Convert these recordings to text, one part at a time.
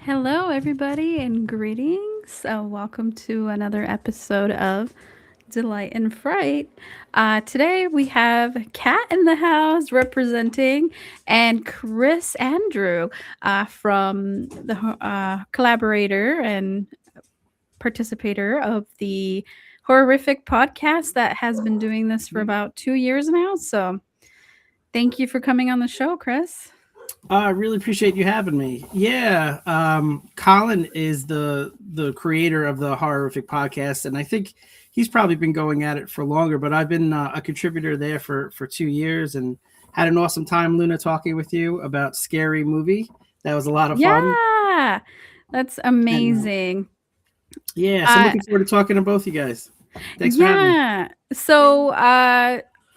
Hello, everybody, and greetings. Welcome to another episode of Delight and Fright. Today we have Kat in the house representing, and Chris Andrew from the collaborator and participator of the horrific podcast that has been doing this for about 2 years now. So, thank you for coming on the show, Chris. I really appreciate you having me. Yeah, Colin is the creator of the Horrific podcast, and I think he's probably been going at it for longer. But I've been a contributor there for 2 years, and had an awesome time, Luna, talking with you about Scary Movie. That was a lot of fun, Yeah, that's and amazing. yeah, so I'm Uh, looking forward to talking to both you guys. Thanks for having me. yeah. So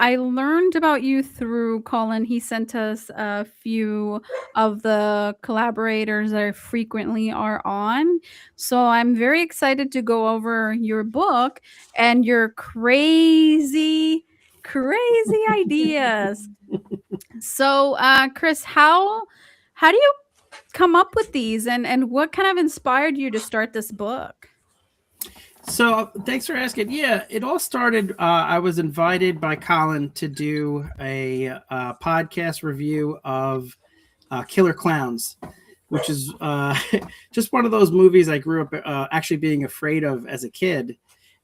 I learned about you through Colin. He sent us a few of the collaborators that I frequently are on. So I'm very excited to go over your book and your crazy ideas. So Chris, how do you come up with these and what kind of inspired you to start this book? So thanks for asking. Yeah, it all started. I was invited by Colin to do a podcast review of Killer Clowns, which is just one of those movies I grew up actually being afraid of as a kid,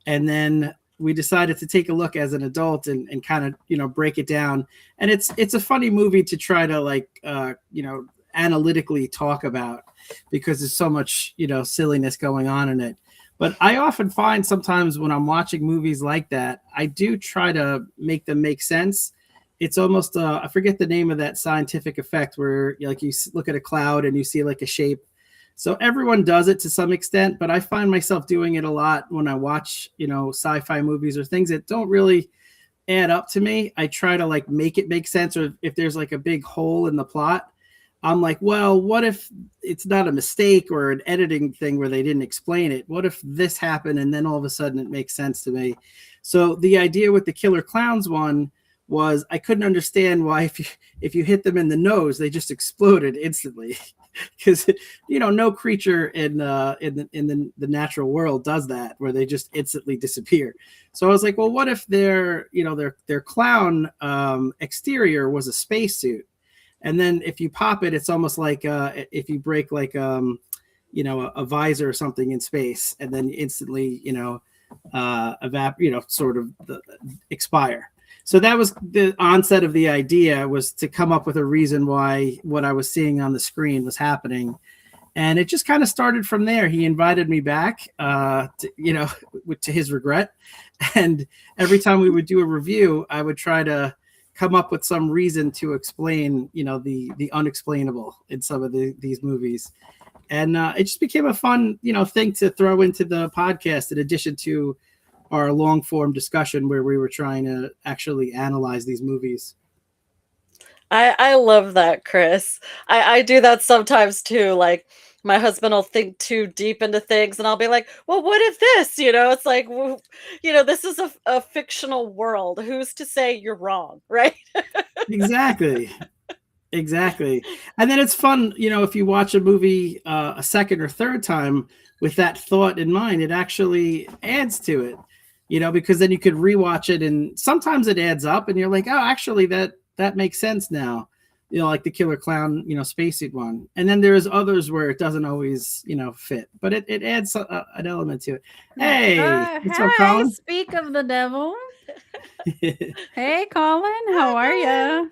and then we decided to take a look as an adult and kind of break it down. And it's a funny movie to try to analytically talk about because there's so much silliness going on in it. But I often find sometimes when I'm watching movies like that, I do try to make them make sense. It's almost I forget the name of that scientific effect where you look at a cloud and you see like a shape. So everyone does it to some extent, but I find myself doing it a lot when I watch sci-fi movies or things that don't really add up to me. I try to like make it make sense, or if there's like a big hole in the plot, I'm like, well, what if it's not a mistake or an editing thing where they didn't explain it? What if this happened and then all of a sudden it makes sense to me? So the idea with the Killer Clowns one was I couldn't understand why if you hit them in the nose, they just exploded instantly. Because no creature in the natural world does that, where they just instantly disappear. So I was like, well, what if their clown exterior was a spacesuit? And then if you pop it, it's almost like if you break like a visor or something in space, and then instantly sort of expire. So that was the onset of the idea, was to come up with a reason why what I was seeing on the screen was happening. And it just kind of started from there. He invited me back, to his regret. And every time we would do a review, I would try to come up with some reason to explain, the unexplainable in some of these movies. And it just became a fun, thing to throw into the podcast in addition to our long form discussion where we were trying to actually analyze these movies. I love that, Chris. I do that sometimes too. Like my husband will think too deep into things, and I'll be like, "Well, what if this?" It's like, this is a fictional world. Who's to say you're wrong, right? Exactly. Exactly. And then it's fun, if you watch a movie a second or third time with that thought in mind, it actually adds to it, because then you could rewatch it and sometimes it adds up and you're like, oh, actually that makes sense now, like the Killer Clown, spacesuit one. And then there's others where it doesn't always, fit, but it adds an element to it. Hey, what's up, Hi, Colin? speak of the devil. Hey, Colin, how are you?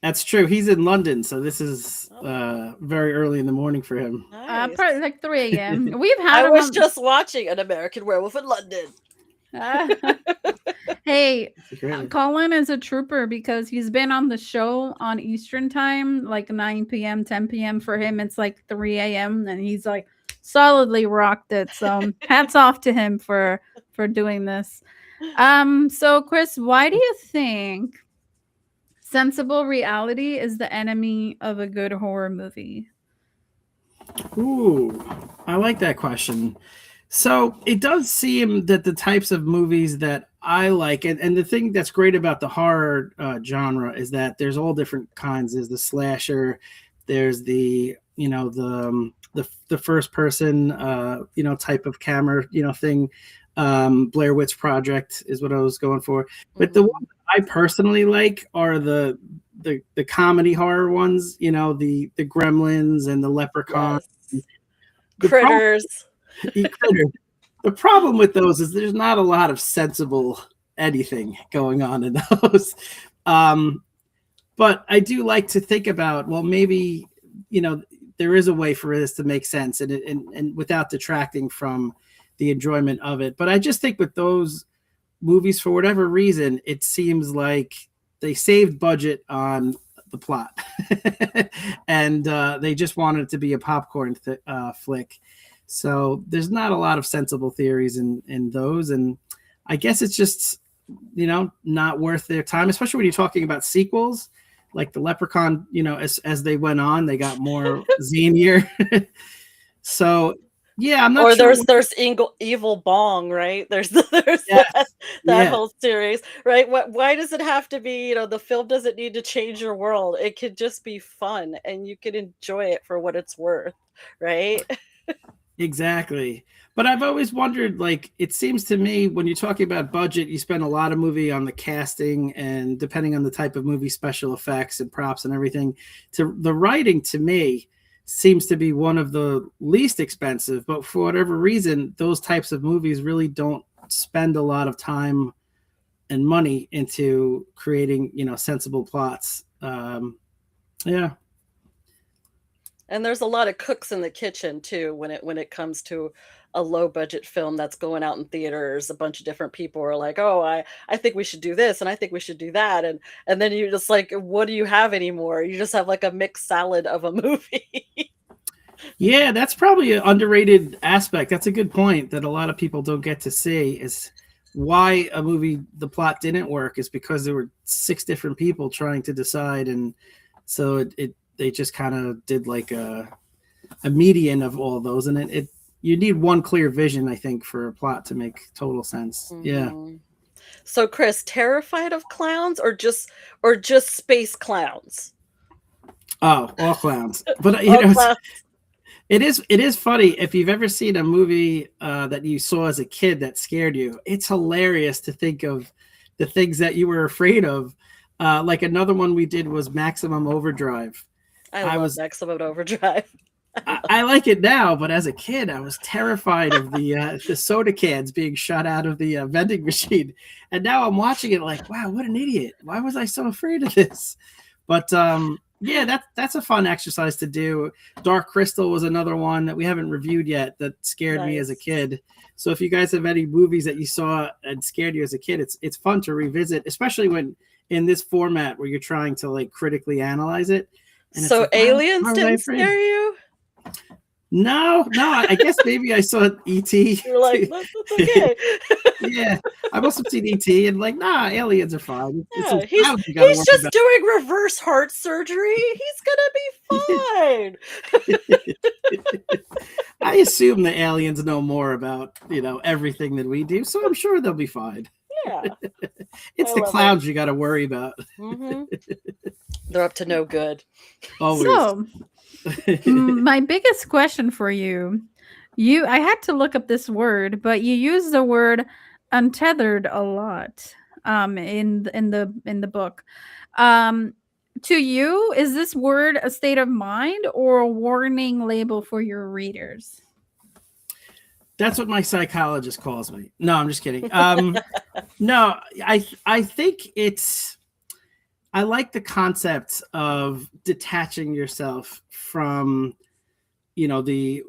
That's true. He's in London, so this is very early in the morning for him. Nice. Probably like 3 a.m. We've had I him was on. just watching An American Werewolf in London. Hey, Great. Colin is a trooper because he's been on the show on Eastern time, like 9 p.m., 10 p.m. For him, it's like 3 a.m. and he's like solidly rocked it. So hats off to him for doing this. So Chris, why do you think sensible reality is the enemy of a good horror movie? Ooh, I like that question. So it does seem that the types of movies that I like, and the thing that's great about the horror genre is that there's all different kinds. There's the slasher, there's the the first person type of camera thing. Blair Witch Project is what I was going for. But the Mhm. ones I personally like are the comedy horror ones. The Gremlins and the Leprechaun. Yes. The problem, Critters. the problem with those is there's not a lot of sensible anything going on in those. Um, but I do like to think about, well, maybe there is a way for this to make sense and without detracting from the enjoyment of it. But I just think with those movies, for whatever reason, it seems like they saved budget on the plot and they just wanted it to be a popcorn flick. So there's not a lot of sensible theories in those, and I guess it's just not worth their time, especially when you're talking about sequels like the Leprechaun. As they went on, they got more zanier. So yeah, I'm not Or sure. there's Evil Bong, right? There's Yes, that yeah, whole series, right? Why does it have to be, the film doesn't need to change your world. It could just be fun and you can enjoy it for what it's worth, right? exactly. But I've always wondered, like, it seems to me when you're talking about budget, you spend a lot of movie on the casting and depending on the type of movie, special effects and props and everything. To the writing, to me, seems to be one of the least expensive. But for whatever reason, those types of movies really don't spend a lot of time and money into creating, sensible plots. Yeah. And there's a lot of cooks in the kitchen too when it comes to a low budget film that's going out in theaters. A bunch of different people are like, "Oh, I think we should do this and I think we should do that." And then you're just like, "What do you have anymore?" You just have like a mixed salad of a movie. Yeah, that's probably an underrated aspect. That's a good point that a lot of people don't get to see is why a movie, the plot didn't work is because there were six different people trying to decide. And so they just kind of did like a median of all those. And you need one clear vision, I think, for a plot to make total sense. Yeah. Mhm. So Chris, terrified of clowns or just space clowns? Oh, all clowns. But, All clowns. it is funny if you've ever seen a movie that you saw as a kid that scared you. It's hilarious to think of the things that you were afraid of. Like another one we did was Maximum Overdrive. I I love was Maximum Overdrive. I like it now, but as a kid, I was terrified of the soda cans being shot out of the vending machine. And now I'm watching it like, wow, what an idiot! Why was I so afraid of this? But yeah, that's a fun exercise to do. Dark Crystal was another one that we haven't reviewed yet that scared me as a Nice. kid. So if you guys have any movies that you saw and scared you as a kid, it's fun to revisit, especially when in this format where you're trying to like critically analyze it. And it's So like, aliens why was I didn't afraid? scare you? No, no. I guess maybe I saw ET. You're like, that's okay. Yeah, I must have seen ET and like, nah, aliens are fine. It's Yeah, those he's clouds you got to he's worry just about. doing reverse heart surgery. He's gonna be fine. I assume the aliens know more about everything than we do, so I'm sure they'll be fine. Yeah, It's I the love it. clowns you got to worry about Hmm. They're up to no good. always. So, my biggest question for you, I had to look up this word, but you use the word untethered a lot in the book. Um to you, is this word a state of mind or a warning label for your readers? That's what my psychologist calls me. No, I'm just kidding. No, I think I like the concept of detaching yourself from the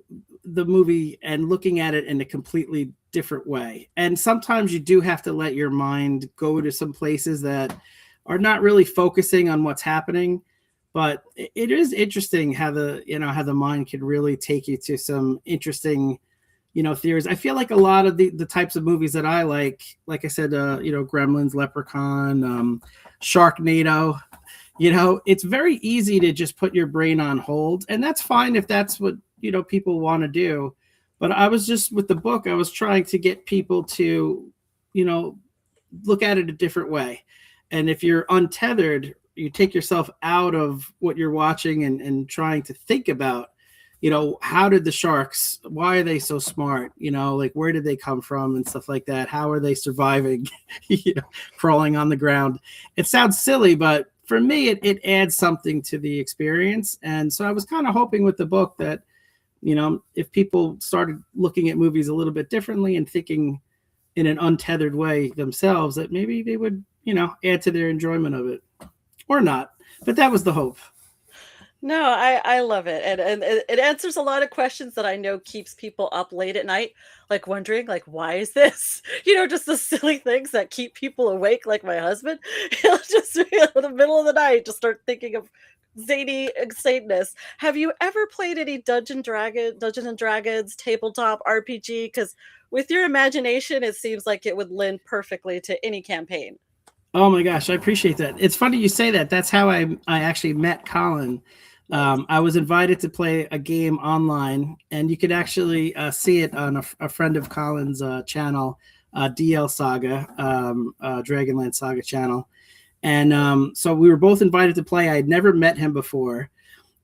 movie and looking at it in a completely different way. And sometimes you do have to let your mind go to some places that are not really focusing on what's happening. But it is interesting how the mind can really take you to some interesting theories. I feel like a lot of the types of movies that I like I said, Gremlins, Leprechaun, Sharknado, it's very easy to just put your brain on hold, and that's fine if that's what people want to do. But I was just with the book, I was trying to get people to look at it a different way. And if you're untethered, you take yourself out of what you're watching and trying to think about how did the sharks, why are they so smart? Like where did they come from and stuff like that? How are they surviving, crawling on the ground? It sounds silly, but for me, it adds something to the experience. And so I was kind of hoping with the book that, if people started looking at movies a little bit differently and thinking in an untethered way themselves, that maybe they would, add to their enjoyment of it or not. But that was the hope. No, I love it, and it answers a lot of questions that I know keeps people up late at night, like wondering, like, why is this? Just the silly things that keep people awake, like my husband. He'll just be in the middle of the night, just start thinking of zany insaneness. Have you ever played any Dungeon and Dragons tabletop RPG? Because with your imagination, it seems like it would lend perfectly to any campaign. Oh my gosh, I appreciate that. It's funny you say that. That's how I actually met Colin. Nice. I was invited to play a game online, and you could actually see it on a friend of Colin's channel, DL Saga, Dragonland Saga channel. And so we were both invited to play. I had never met him before,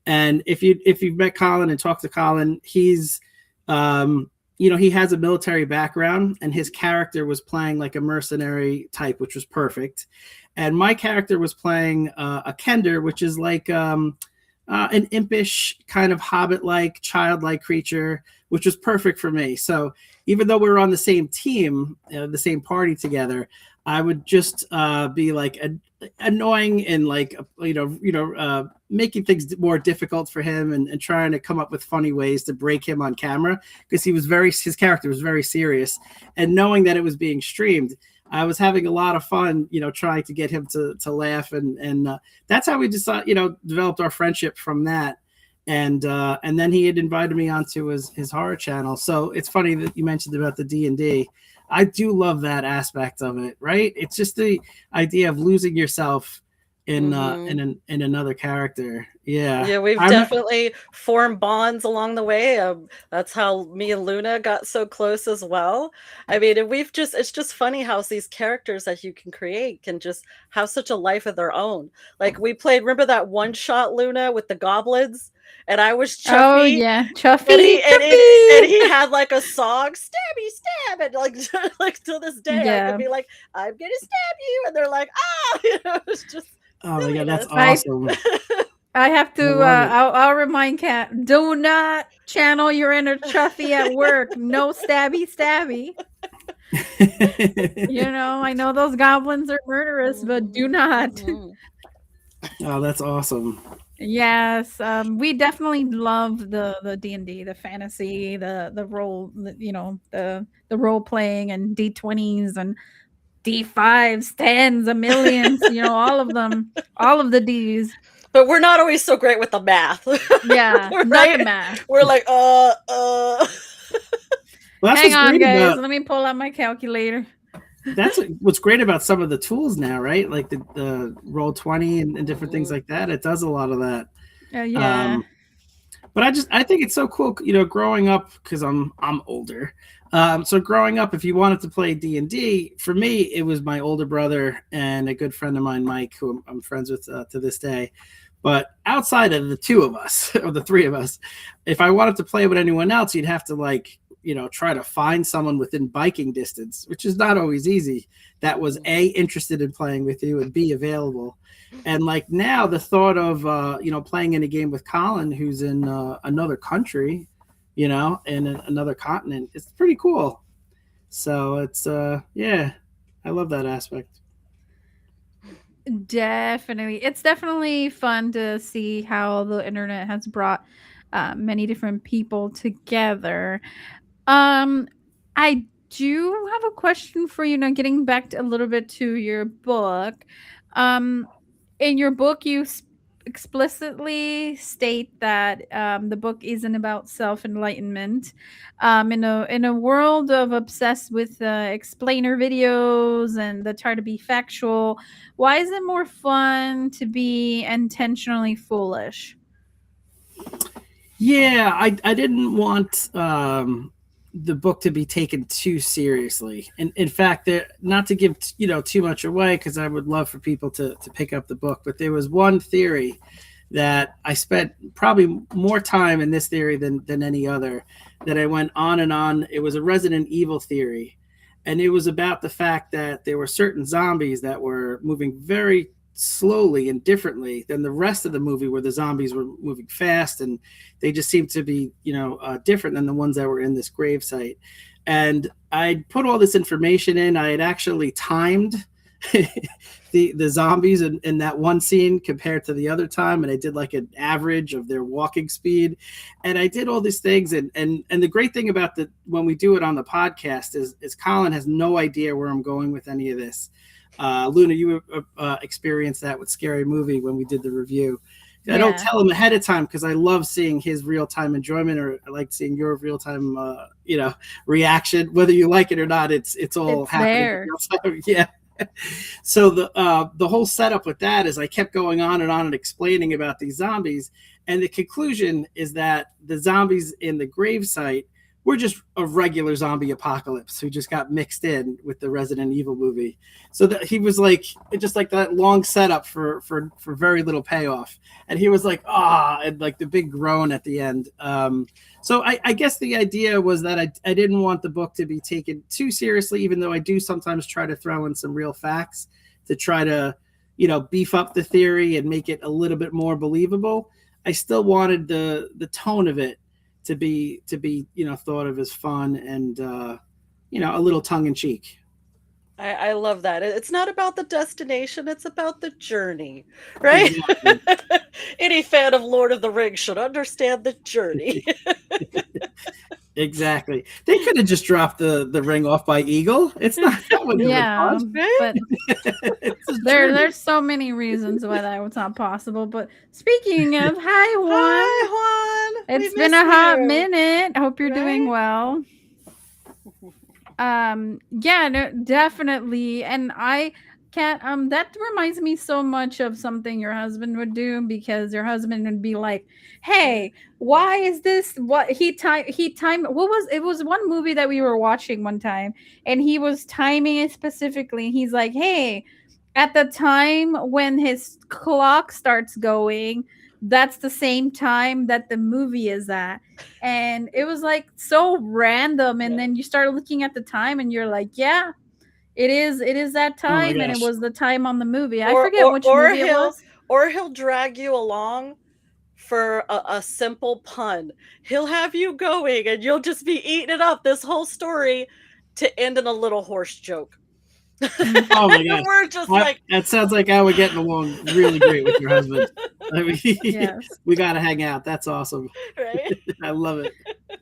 and if you've met Colin and talked to Colin, he's he has a military background, and his character was playing like a mercenary type, which was perfect. And my character was playing a Kender, which is like an impish kind of hobbit-like, childlike creature, which was perfect for me. So even though we were on the same team, the same party together, I would just be like annoying and like making things more difficult for him, and trying to come up with funny ways to break him on camera, because his character was very serious. And knowing that it was being streamed, I was having a lot of fun, trying to get him to laugh, and that's how we developed our friendship from that. And then he had invited me onto his horror channel. So it's funny that you mentioned about the D&D. I do love that aspect of it, right? It's just the idea of losing yourself in in another character. Yeah. Yeah, we've definitely formed bonds along the way. That's how me and Luna got so close as well. I mean, and it's just funny how these characters that you can create can just have such a life of their own. Like we played, remember that one shot Luna with the goblins? And I was Oh Chuffy. yeah, And Chuffy, he and, Chuffy. and he had like a song, stabby stab, and like like to this day I could Yeah, be like, I'm gonna stab you, and they're like, ah, it's just Oh my God, that's silliness. awesome. I have I to. love it. I'll remind Kat. Do not channel your inner Chuffy at work. No stabby, stabby. I know those goblins are murderous, but do Mhm, not. mhm. Oh, that's awesome. Yes, we definitely love the D&D, the fantasy, the role, the role playing and D20s and D5s, tens, a millions, all of them, all of the Ds. But we're not always so great with the math, Yeah, not the right? math. We're like, Well, that's Hang what's on, great guys. about Let me pull out my calculator. what's great about some of the tools now, right? Like the Roll20 and different things Mhm. like that. It does a lot of that. Yeah. Um, but I think it's so cool, growing up, because I'm older. So growing up, if you wanted to play D&D, for me, it was my older brother and a good friend of mine, Mike, who I'm friends with to this day. But outside of the two of us, or the three of us, if I wanted to play with anyone else, you'd have to try to find someone within biking distance, which is not always easy. That was A, interested in playing with you, and B, available. And like now, the thought of playing in a game with Colin, who's in another country, in another continent, it's pretty cool. So it's yeah, I love that aspect. Definitely. It's definitely fun to see how the internet has brought many different people together. Um, I do have a question for you now, getting back a little bit to your book. Um, in your book, you explicitly state that the book isn't about self enlightenment. In a world of obsessed with explainer videos and that try to be factual, why is it more fun to be intentionally foolish? Yeah, I didn't want the book to be taken too seriously. And in fact, there, not to give too much away, because I would love for people to pick up the book. But there was one theory that I spent probably more time in this theory than any other. That I went on and on. It was a Resident Evil theory, and it was about the fact that there were certain zombies that were moving very slowly and differently than the rest of the movie, where the zombies were moving fast, and they just seemed to be, different than the ones that were in this grave site. And I put all this information in. I had actually timed the zombies in that one scene compared to the other time, and I did like an average of their walking speed, and I did all these things. And the great thing about the when we do it on the podcast is Colin has no idea where I'm going with any of this. Luna, you experienced that with Scary Movie when we did the review. I don't tell him ahead of time because I love seeing his real time enjoyment, or I like seeing your real time, reaction. Whether you like it or not, it's all happening. There. Yeah. So the whole setup with that is I kept going on and explaining about these zombies, and the conclusion is that the zombies in the gravesite were just a regular zombie apocalypse who just got mixed in with the Resident Evil movie. So that he was like, just like that long setup for very little payoff, and he was like, and like the big groan at the end. So I guess the idea was that I didn't want the book to be taken too seriously, even though I do sometimes try to throw in some real facts to try to, beef up the theory and make it a little bit more believable. I still wanted the tone of it to be thought of as fun and a little tongue in cheek. I love that. It's not about the destination, it's about the journey, right? Exactly. Any fan of Lord of the Rings should understand the journey. Exactly. They could have just dropped the ring off by eagle. It's not that would but there's so many reasons why that was not possible. But speaking of, hi Juan. Hi Juan. It's been a hot minute. I hope you're doing well. No, definitely. And I can't that reminds me so much of something your husband would do, because your husband would be like, hey, why is this what he time what was it was one movie that we were watching one time, and he was timing it specifically. He's like, hey, at the time when his clock starts going, that's the same time that the movie is at. And it was like so random, and then you start looking at the time and you're like, yeah, it is that time, and it was the time on the movie. I forget which movie it was. Or he'll drag you along for a simple pun. He'll have you going and you'll just be eating it up, this whole story, to end in a little horse joke. Oh my gosh. We're just like, that sounds like I would get along really great with your husband. I mean, yes. We got to hang out. That's awesome. Right? I love it.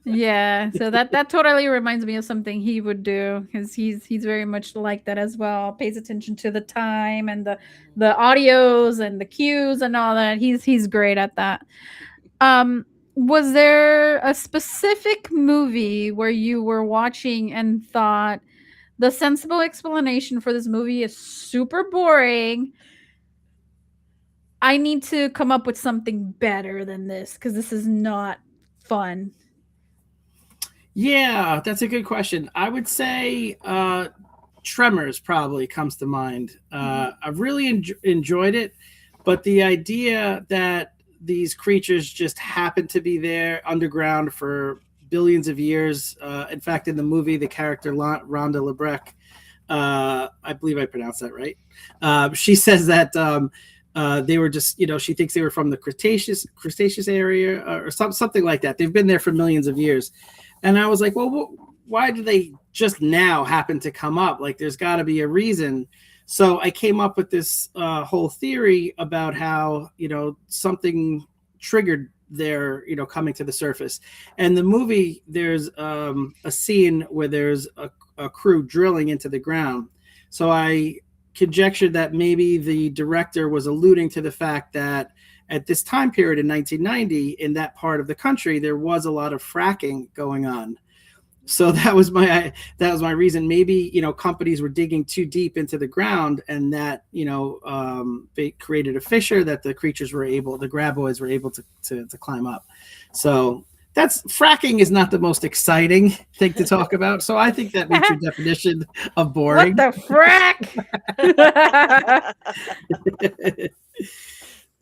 Yeah, so that totally reminds me of something he would do, because he's very much like that as well. Pays attention to the time and the audios and the cues and all that. He's great at that. Was there a specific movie where you were watching and thought, the sensible explanation for this movie is super boring, I need to come up with something better than this because this is not fun? Yeah, that's a good question. I would say Tremors probably comes to mind. I've really enjoyed it, but the idea that these creatures just happen to be there underground for billions of years. In fact, in the movie, the character Rhonda Lebrecht, I believe I pronounced that right. She says that they were just, she thinks they were from the Cretaceous area or something like that. They've been there for millions of years. And I was like, well, why do they just now happen to come up? Like, there's got to be a reason. So I came up with this whole theory about how, something triggered their, coming to the surface. And the movie, there's a scene where there's a crew drilling into the ground. So I conjectured that maybe the director was alluding to the fact that at this time period in 1990, in that part of the country, there was a lot of fracking going on. So that was my reason. Maybe, companies were digging too deep into the ground, and that, they created a fissure that the graboids were able to climb up. So fracking is not the most exciting thing to talk about. So I think that meets your definition of boring. What the frack?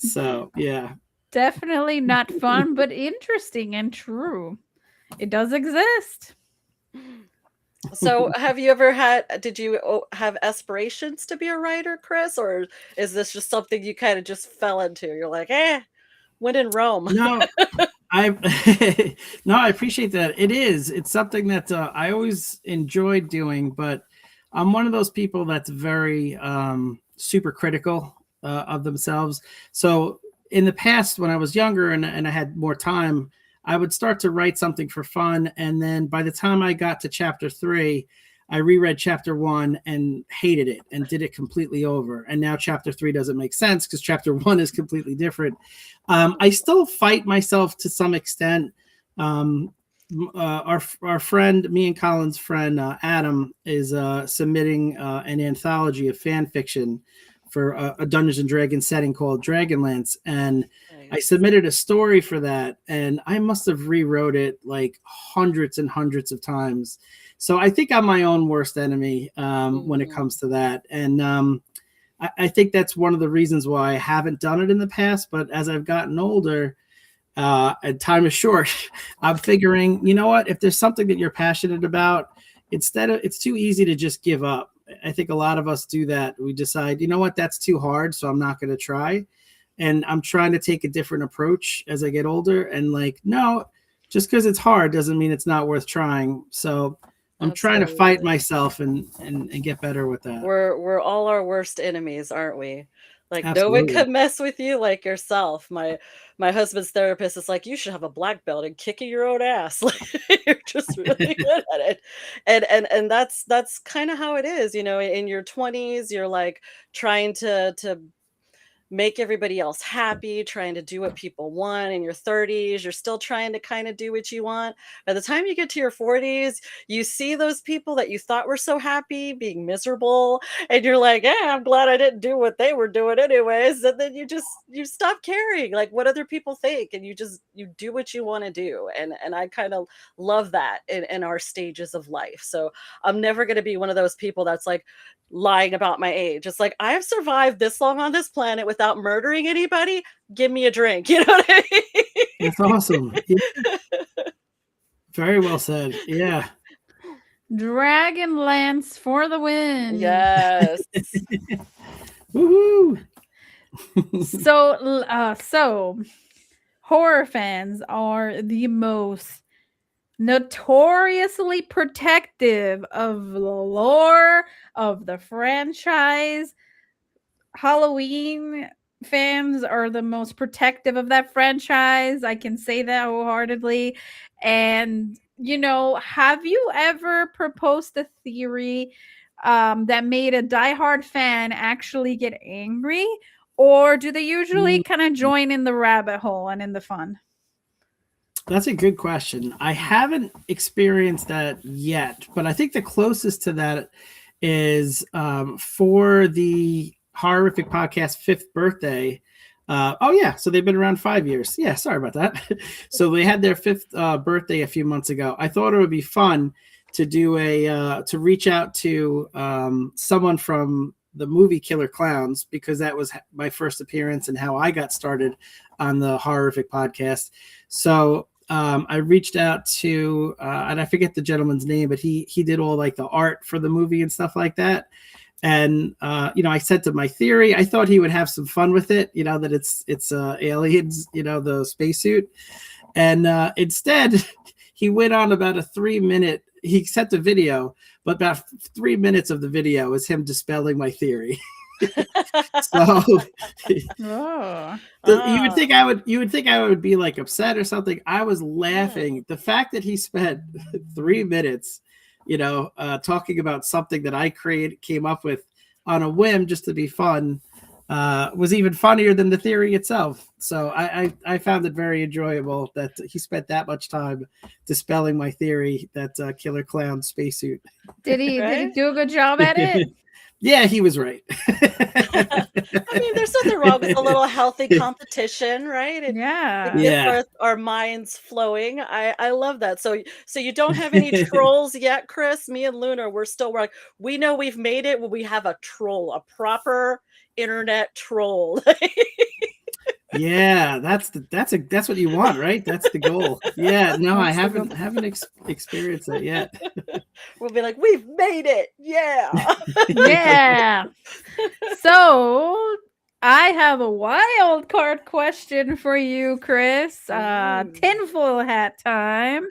So, yeah. Definitely not fun, but interesting and true. It does exist. So, have you ever did you have aspirations to be a writer, Chris? Or is this just something you kind of just fell into? You're like, when in Rome. No, I no, I appreciate that. It's something that I always enjoyed doing, but I'm one of those people that's very super critical of themselves. So in the past, when I was younger and I had more time, I would start to write something for fun, and then by the time I got to chapter 3, I reread chapter 1 and hated it and did it completely over. And now chapter 3 doesn't make sense because chapter 1 is completely different. I still fight myself to some extent. Our friend, me and Colin's friend Adam, is submitting an anthology of fan fiction for a Dungeons and Dragons setting called Dragonlance, and I Nice. submitted a story for that, and I must have rewrote it like hundreds and hundreds of times. So I think I'm my own worst enemy when it Mhm. comes to that, and I think that's one of the reasons why I haven't done it in the past. But as I've gotten older, and time is short, I'm figuring, you know what? If there's something that you're passionate about, instead of it's too easy to just give up. I think a lot of us do that. We decide, you know what, that's too hard, so I'm not going to try. And I'm trying to take a different approach as I get older. And like, no, just because it's hard doesn't mean it's not worth trying. So I'm trying to fight Absolutely. myself and get better with that. We're all our worst enemies, aren't we? Like, no one Absolutely. can mess with you like yourself. My husband's therapist is like, "You should have a black belt and kicking your own ass." Like, you're just really good at it. And that's kinda how it is, in your 20s, you're, like, trying to make everybody else happy, trying to do what people want. In your 30s, you're still trying to kind of do what you want. By the time you get to your 40s, you see those people that you thought were so happy being miserable, and you're like, "Yeah, I'm glad I didn't do what they were doing anyways." And then you stop caring like what other people think, and you do what you want to do. And I kind of love that in our stages of life. So I'm never going to be one of those people that's like lying about my age. It's like, I have survived this long on this planet without murdering anybody. Give me a drink. You know what I That's awesome. Yeah, very well said. Yeah. Dragonlance for the mean? win. Yes. Woohoo. So horror fans are the most notoriously protective of the lore of the franchise. Halloween fans are the most protective of that franchise. I can say that wholeheartedly. And, have you ever proposed a theory that made a diehard fan actually get angry? Or do they usually Mm, kind of join in the rabbit hole and in the fun? That's a good question. I haven't experienced that yet, but I think the closest to that is for the Horrific Podcast 5th birthday. Oh, yeah. So they've been around 5 years. Yeah. Sorry about that. So they had their 5th birthday a few months ago. I thought it would be fun to do to reach out to someone from the movie Killer Clowns, because that was my first appearance and how I got started on the Horrific Podcast. So I reached out to, and I forget the gentleman's name, but he did all like the art for the movie and stuff like that. And I sent him my theory. I thought he would have some fun with it, that it's aliens, the spacesuit. And instead, he went on about a 3-minute. He sent a video, but about 3 minutes of the video is him dispelling my theory. So Oh. Ah. you would think I would be like upset or something. I was Yeah. laughing. The fact that he spent 3 minutes, talking about something that I came up with on a whim just to be fun, was even funnier than the theory itself. So I found it very enjoyable that he spent that much time dispelling my theory that killer clown spacesuit. Did he Right? do a good job at it? Yeah, he was right. I mean, there's nothing wrong with a little healthy competition, right? It Yeah. gets Yeah. our minds flowing. I love that. So you don't have any trolls yet, Chris? Me and Luna, we're like, we know we've made it when we have a troll, a proper internet troll. Yeah, that's what you want, right? That's the goal. Yeah, no, I That's the goal. haven't experienced that yet. We'll be like, we've made it. Yeah. Yeah. So I have a wild card question for you, Chris. Ooh. Tinfoil hat time.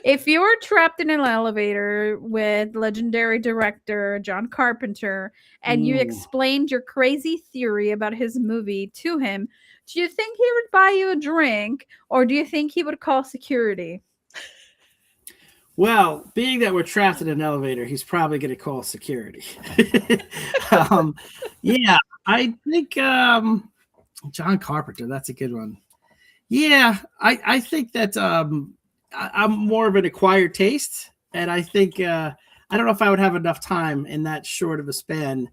If you were trapped in an elevator with legendary director John Carpenter and you Ooh. explained your crazy theory about his movie to him, do you think he would buy you a drink or do you think he would call security? Well, being that we're trapped in an elevator, he's probably going to call security. um, yeah, I think John Carpenter. That's a good one. Yeah, I think that I'm more of an acquired taste, and I think I don't know if I would have enough time in that short of a span,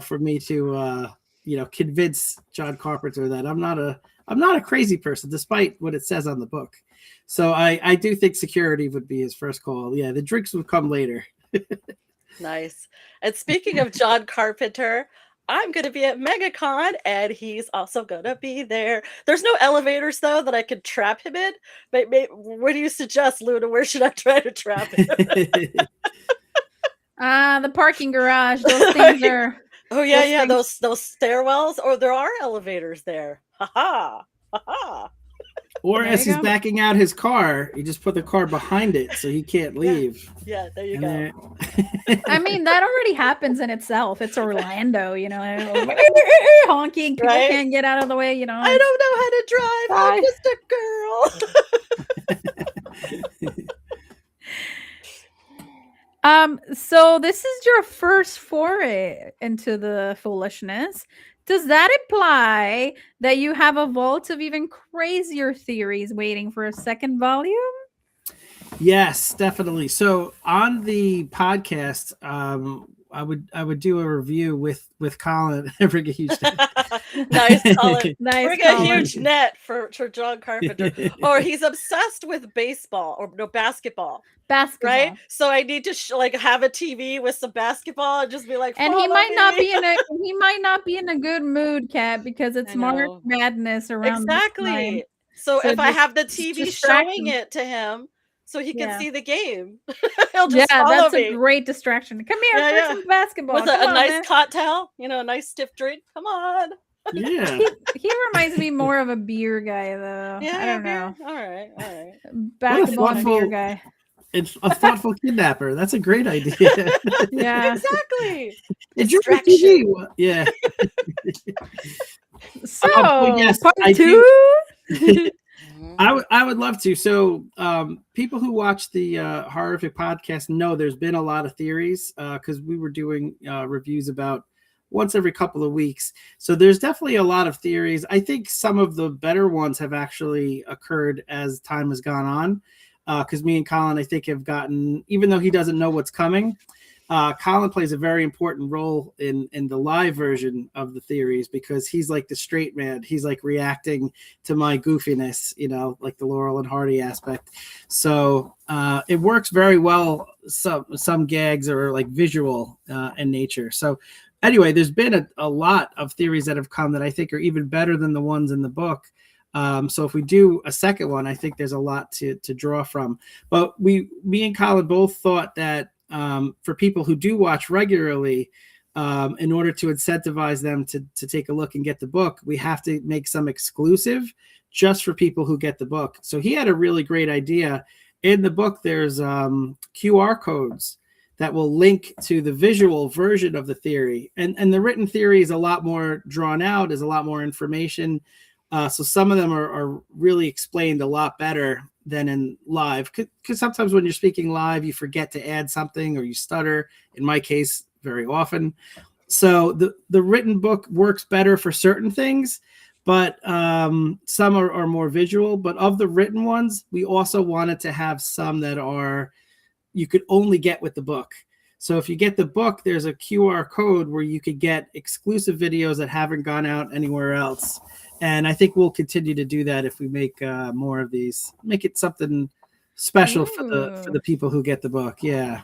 for me to convince John Carpenter that I'm not a crazy person, despite what it says on the book. So I do think security would be his first call. Yeah, the drinks would come later. Nice. And speaking of John Carpenter, I'm going to be at MegaCon and he's also going to be there. There's no elevators though that I could trap him in. But what do you suggest, Luna? Where should I try to trap him? The parking garage. Those things are. Oh yeah, Those yeah, things- those stairwells. Or there are elevators there. Ha ha. Ha ha. Or There as you he's go. backing out his car, you just put the car behind it so he can't leave. Yeah, there you And go. then- I mean, that already happens in itself. It's Orlando, honking. People Right? can't get out of the way, I don't know how to drive. I'm just a girl. So this is your first foray into the foolishness. Does that imply that you have a vault of even crazier theories waiting for a second volume? Yes, definitely. So on the podcast, I would do a review with Colin and bring a huge Nice, Colin. Nice, Bring a Colin. huge net for John Carpenter. Or he's obsessed with baseball or no basketball, Basketball. right? So I need to like have a TV with some basketball and just be like, And he "Follow might not me." be in a good mood, Cat, because it's I March know. Madness around this time. Exactly. So So if I just have the TV distract showing him. it to him so he can Yeah. see the game, he'll Yeah, just follow that's a me. great distraction. Come here Yeah, for yeah. some basketball. With Come a on, nice man. cocktail, a nice stiff drink. Come on. Yeah. He reminds me more of a beer guy, though. Yeah, I don't know. All right, all right. Basketball and beer thoughtful- guy. It's a thoughtful kidnapper. That's a great idea. Yeah. Exactly. Did you Distraction. TV? Yeah. So, well, yes, part I two. I would love to. So, people who watch the horrific podcast know there's been a lot of theories because we were doing reviews about once every couple of weeks. So there's definitely a lot of theories. I think some of the better ones have actually occurred as time has gone on. Because me and Colin, I think, have gotten, even though he doesn't know what's coming, Colin plays a very important role in the live version of the theories because he's like the straight man. He's like reacting to my goofiness, like the Laurel and Hardy aspect. So it works very well. Some gags are like visual in nature. So anyway, there's been a lot of theories that have come that I think are even better than the ones in the book. So if we do a second one, I think there's a lot to draw from. But me and Colin both thought that for people who do watch regularly, in order to incentivize them to take a look and get the book, we have to make some exclusive just for people who get the book. So he had a really great idea. In the book, there's QR codes that will link to the visual version of the theory. And the written theory is a lot more drawn out, is a lot more information. So some of them are really explained a lot better than in live. Because sometimes when you're speaking live, you forget to add something or you stutter. In my case, very often. So the written book works better for certain things, but some are more visual. But of the written ones, we also wanted to have some that are you could only get with the book. So if you get the book, there's a QR code where you could get exclusive videos that haven't gone out anywhere else. And I think we'll continue to do that if we make more of these. Make it something special for the people who get the book. Yeah.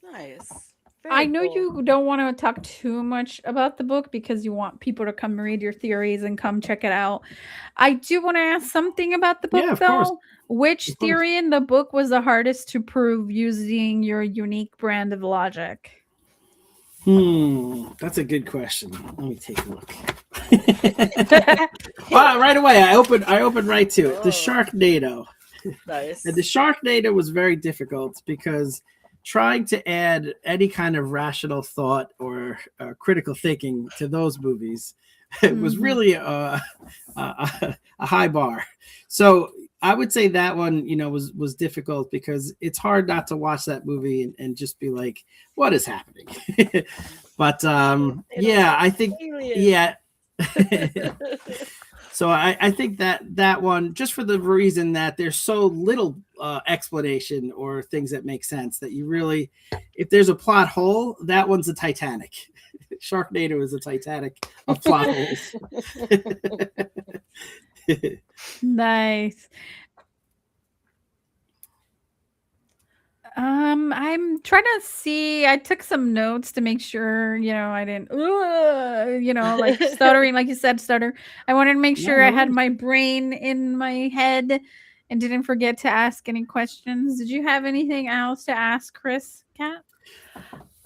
Nice. I Very know cool. you don't want to talk too much about the book because you want people to come read your theories and come check it out. I do want to ask something about the Yeah, book, of course, though. Which of course. theory in the book was the hardest to prove using your unique brand of logic? That's a good question. Let me take a look. Well, right away, I opened right to it. The Oh, Sharknado. And the nice. Sharknado was very difficult because trying to add any kind of rational thought or critical thinking to those movies was Mhm. really a high bar. So I would say that one, was difficult because it's hard not to watch that movie and just be like, what is happening? But They don't yeah, have I think aliens. yeah. So I think that one, just for the reason that there's so little explanation or things that make sense, that you really, if there's a plot hole, that one's a Titanic. Sharknado is a Titanic of plot holes. Nice. I'm trying to see. I took some notes to make sure, I didn't, like stuttering, like you said, stutter. I wanted to make No, sure I no had worries. my brain in my head and didn't forget to ask any questions. Did you have anything else to ask, Chris, Cat?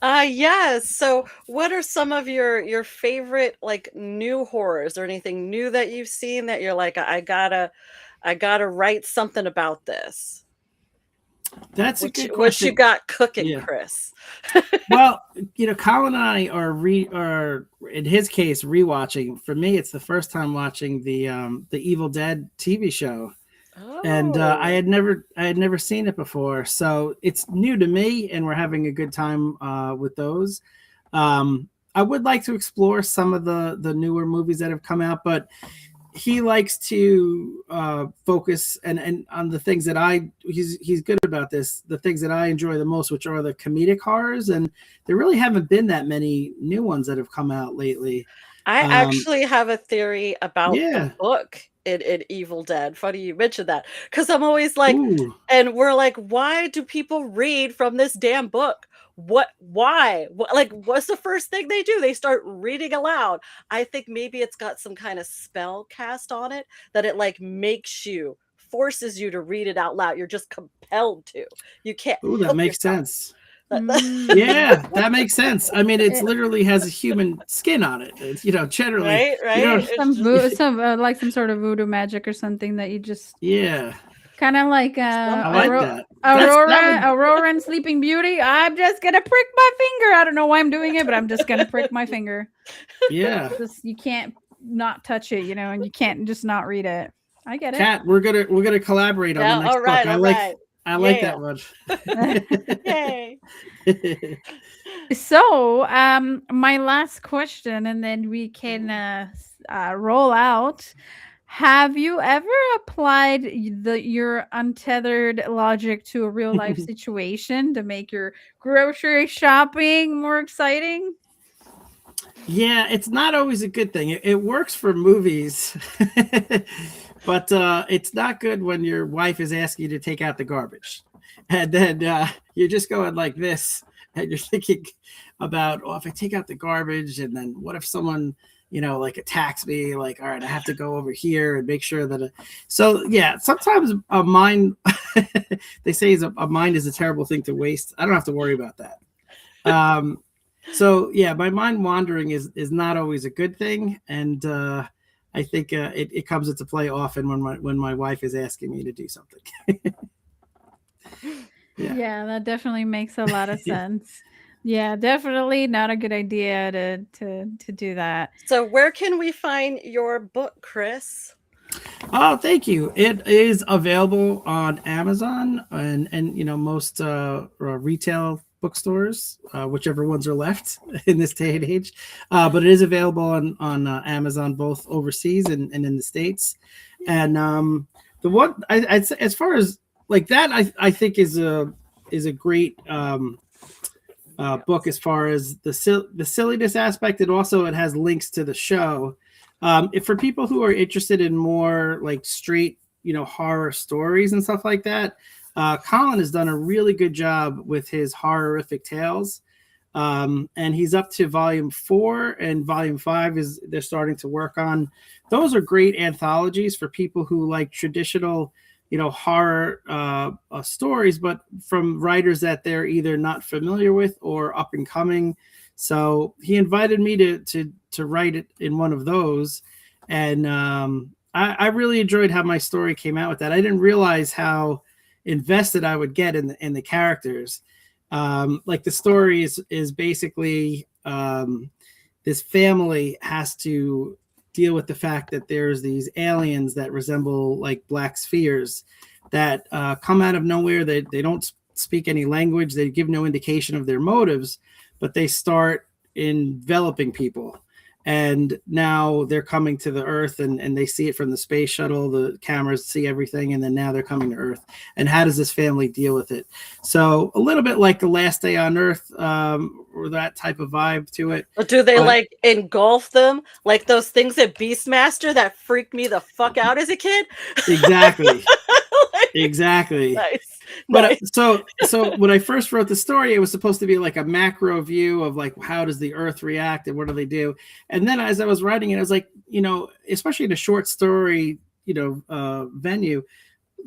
Yes. So, what are some of your favorite like new horrors or anything new that you've seen that you're like, I gotta write something about this. That's a good What you question. got cooking, Yeah. Chris? Well, Colin and I are in his case rewatching. For me, it's the first time watching the Evil Dead TV show, and Oh, I had never seen it before, so it's new to me, and we're having a good time with those. I would like to explore some of the newer movies that have come out, but he likes to focus and on the things that he's good about this, the things that I enjoy the most, which are the comedic horrors, and there really haven't been that many new ones that have come out lately. I Um, actually have a theory about the yeah. book in Evil Dead. Funny you mentioned that because I'm always like, Ooh. and we're like, why do people read from this damn book? Why? Like, what's the first thing they do? They start reading aloud. I think maybe it's got some kind of spell cast on it that it like forces you to read it out loud. You're just compelled to. You can't Ooh, that help makes yourself. sense. Mm. Yeah, that makes sense. I mean, it's It, literally has a human skin on it. It's, generally Right, you right? don't. It's just some like some sort of voodoo magic or something that you just Yeah, kind of like I like something. that. That would. Aurora and Sleeping Beauty. I'm just gonna prick my finger. I don't know why I'm doing it, but I'm just gonna prick my finger. Yeah. Just you can't not touch it, and you can't just not read it. I get it. Kat, we're gonna collaborate on the Yeah, next book. all right. I like Yeah. that one. Yay. So, my last question, and then we can Mhm. roll out. Have you ever applied your untethered logic to a real life situation to make your grocery shopping more exciting? Yeah, it's not always a good thing. It works for movies, but it's not good when your wife is asking you to take out the garbage, and then you're just going like this, and you're thinking about, oh, if I take out the garbage, and then what if someone, like attacks me? Like, all right, I have to go over here and make sure that. So yeah, sometimes a mind, they say a mind is a terrible thing to waste. I don't have to worry about that. Um, so yeah, my mind wandering is not always a good thing, and I think it comes into play often when my wife is asking me to do something. Yeah. Yeah, that definitely makes a lot of sense. Yeah, definitely not a good idea to do that. So where can we find your book, Chris? Oh, thank you. It is available on Amazon and most retail bookstores, whichever ones are left in this day and age. But it is available on Amazon, both overseas and in the States. And the one I'd say, as far as like that, I think is a great book as far as the silliness aspect, and also it has links to the show. If for people who are interested in more like straight, horror stories and stuff like that, Colin has done a really good job with his horrific tales. And he's up to volume 4, and volume 5 is they're starting to work on. Those are great anthologies for people who like traditional, horror stories, but from writers that they're either not familiar with or up and coming. So he invited me to write it in one of those, and I really enjoyed how my story came out with that. I didn't realize how invested I would get in the characters. Like the story is basically this family has to deal with the fact that there's these aliens that resemble like black spheres that come out of nowhere. They don't speak any language. They give no indication of their motives, but they start enveloping people. And now they're coming to the Earth, and they see it from the space shuttle. The cameras see everything, and then now they're coming to Earth. And how does this family deal with it? So a little bit like The Last Day on Earth, or that type of vibe to it. But do they like engulf them like those things at Beastmaster that freaked me the fuck out as a kid? Exactly. Exactly. Nice. But Nice. so when I first wrote the story, it was supposed to be like a macro view of like how does the Earth react and what do they do. And then as I was writing it, I was like, especially in a short story, venue,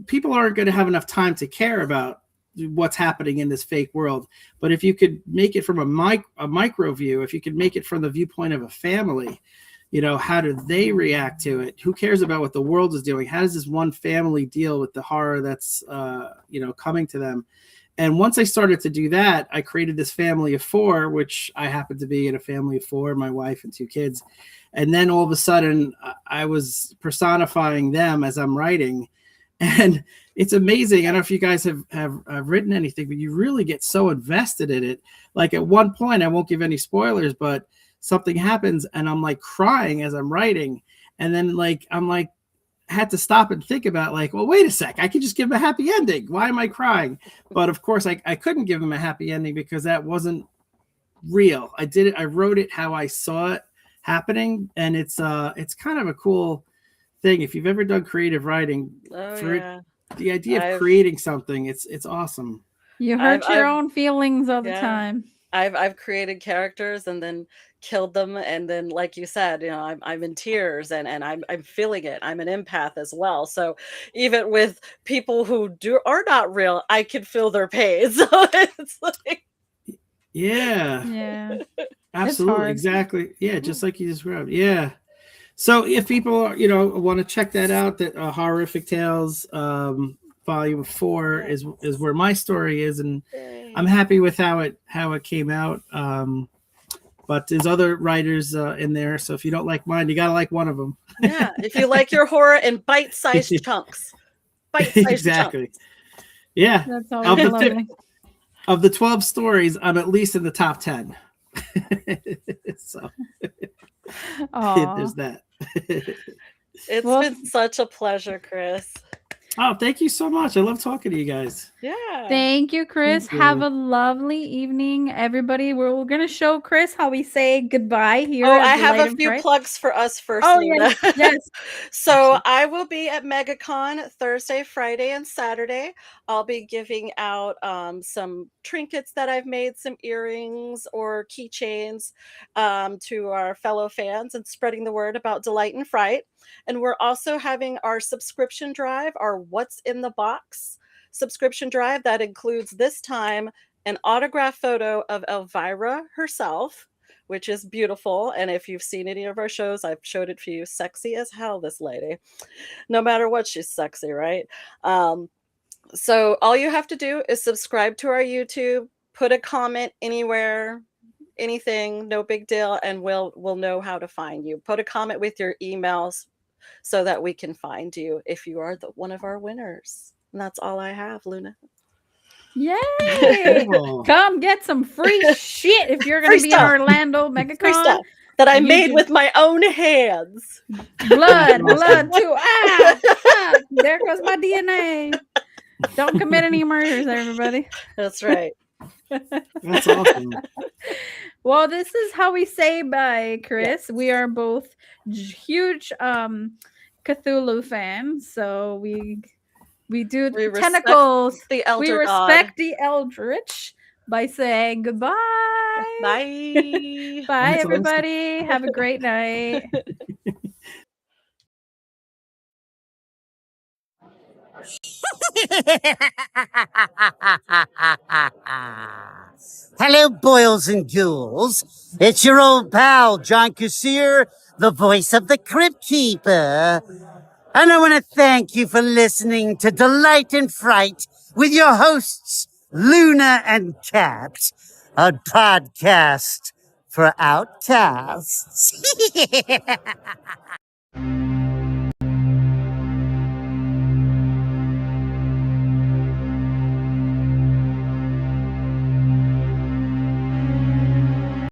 people aren't going to have enough time to care about what's happening in this fake world. But if you could make it from a micro view, if you could make it from the viewpoint of a family, how do they react to it? Who cares about what the world is doing? How does this one family deal with the horror that's, coming to them? And once I started to do that, I created this family of 4, which I happened to be in a family of 4, my wife and 2 kids. And then all of a sudden I was personifying them as I'm writing. And it's amazing. I don't know if you guys have written anything, but you really get so invested in it. Like at one point, I won't give any spoilers, but something happens and I'm like crying as I'm writing. And then had to stop and think about like, well, wait a sec, I could just give him a happy ending. Why am I crying? But of course I couldn't give him a happy ending because that wasn't real. I wrote it how I saw it happening. And it's kind of a cool thing. If you've ever done creative writing, the idea of creating something, it's awesome. You hurt your own feelings all the time. I've created characters and then killed them, and then like you said, I'm in tears and I'm feeling it. I'm an empath as well, so even with people who are not real, I can feel their pain. So it's like yeah, absolutely, exactly, just like you described. So if people want to check that out, that Horrific Tales volume 4 is where my story is, and I'm happy with how it came out. But there's other writers in there, so if you don't like mine, you gotta like one of them. If you like your horror in bite-sized chunks, exactly. Chunks. Yeah, that's always lovely. Of the 12 stories, I'm at least in the top 10. So there's that. It's been such a pleasure, Chris. Oh, thank you so much. I love talking to you guys. Yeah. Thank you, Chris. Thank you. Have a lovely evening, everybody. We're going to show Chris how we say goodbye here. Oh, I have a few plugs for us first. Oh, yes. So I will be at MegaCon Thursday, Friday, and Saturday. I'll be giving out some trinkets that I've made, some earrings or keychains to our fellow fans, and spreading the word about Delight and Fright. And we're also having our subscription drive, our What's in the Box subscription drive, that includes this time an autograph photo of Elvira herself, which is beautiful. And if you've seen any of our shows, I've showed it for you. Sexy as hell, this lady. No matter what, she's sexy, right? So all you have to do is subscribe to our YouTube, put a comment anywhere, anything, no big deal, and we'll know how to find you. Put a comment with your emails so that we can find you if you are one of our winners. And that's all I have, Luna. Yay! Come get some free shit if you're going to be in Orlando MegaCon. Free stuff that I made with my own hands. Blood too. There goes my DNA. Don't commit any murders, everybody. That's right. That's awesome. Well, this is how we say bye, Chris. Yes. We are both huge Cthulhu fans, so we do tentacles. The elder we respect the eldritch by saying goodbye. Bye. Bye, That's awesome. everybody. Have a great night. Hello, boils and ghouls. It's your old pal, John Kassir, the voice of the Crypt Keeper. And I want to thank you for listening to Delight and Fright with your hosts, Luna and Cat, a podcast for outcasts.